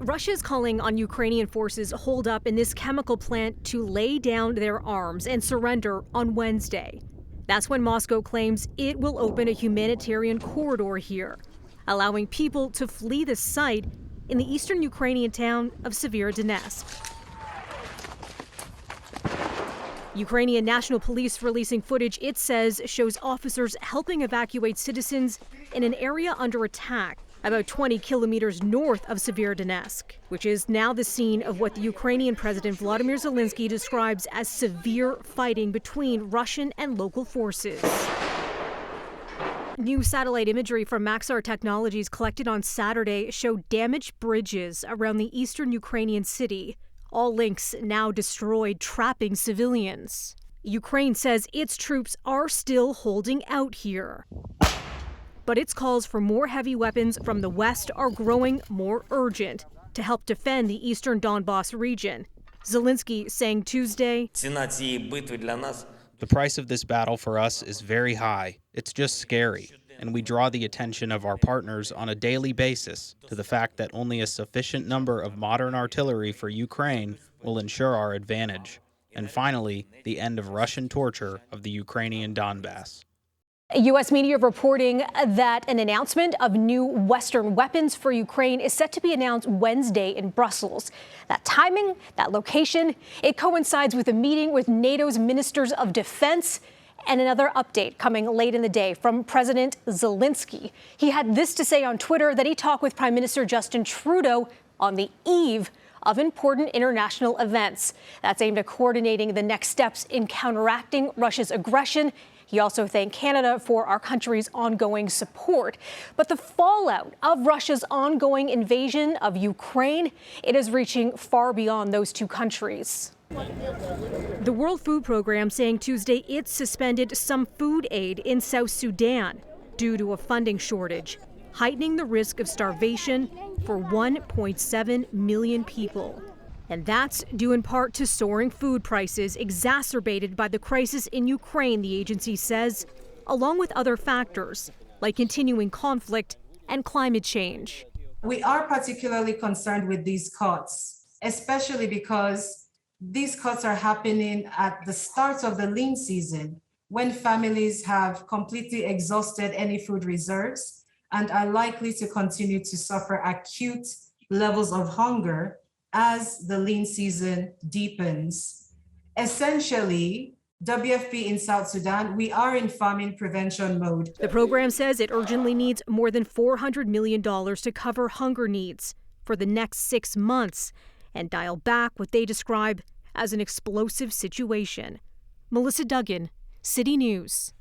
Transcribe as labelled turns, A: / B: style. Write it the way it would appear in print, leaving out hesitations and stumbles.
A: Russia's calling on Ukrainian forces holed up in this chemical plant to lay down their arms and surrender on Wednesday. That's when Moscow claims it will open a humanitarian corridor here, allowing people to flee the site in the eastern Ukrainian town of Severodonetsk. Ukrainian National Police releasing footage it says shows officers helping evacuate citizens in an area under attack about 20 kilometers north of Severodonetsk, which is now the scene of what the Ukrainian President Volodymyr Zelenskyy describes as severe fighting between Russian and local forces. New satellite imagery from Maxar Technologies collected on Saturday showed damaged bridges around the eastern Ukrainian city. All links now destroyed, trapping civilians. Ukraine says its troops are still holding out here. But its calls for more heavy weapons from the West are growing more urgent to help defend the eastern Donbas region. Zelenskyy saying Tuesday,
B: "The price of this battle for us is very high. It's just scary. And we draw the attention of our partners on a daily basis to the fact that only a sufficient number of modern artillery for Ukraine will ensure our advantage. And finally, the end of Russian torture of the Ukrainian Donbass."
A: U.S. media reporting that an announcement of new Western weapons for Ukraine is set to be announced Wednesday in Brussels. That timing, that location, it coincides with a meeting with NATO's ministers of defense. And another update coming late in the day from President Zelenskyy. He had this to say on Twitter that he talked with Prime Minister Justin Trudeau on the eve of important international events. That's aimed at coordinating the next steps in counteracting Russia's aggression. He also thanked Canada for our country's ongoing support. But the fallout of Russia's ongoing invasion of Ukraine, it is reaching far beyond those two countries. The World Food Program saying Tuesday it suspended some food aid in South Sudan due to a funding shortage, heightening the risk of starvation for 1.7 million people. And that's due in part to soaring food prices exacerbated by the crisis in Ukraine, the agency says, along with other factors like continuing conflict and climate change.
C: We are particularly concerned with these cuts, especially because these cuts are happening at the start of the lean season, when families have completely exhausted any food reserves and are likely to continue to suffer acute levels of hunger as the lean season deepens. Essentially, WFP in South Sudan, we are in famine prevention mode.
A: The program says it urgently needs more than $400 million to cover hunger needs for the next 6 months and dial back what they describe as an explosive situation. Melissa Duggan, City News.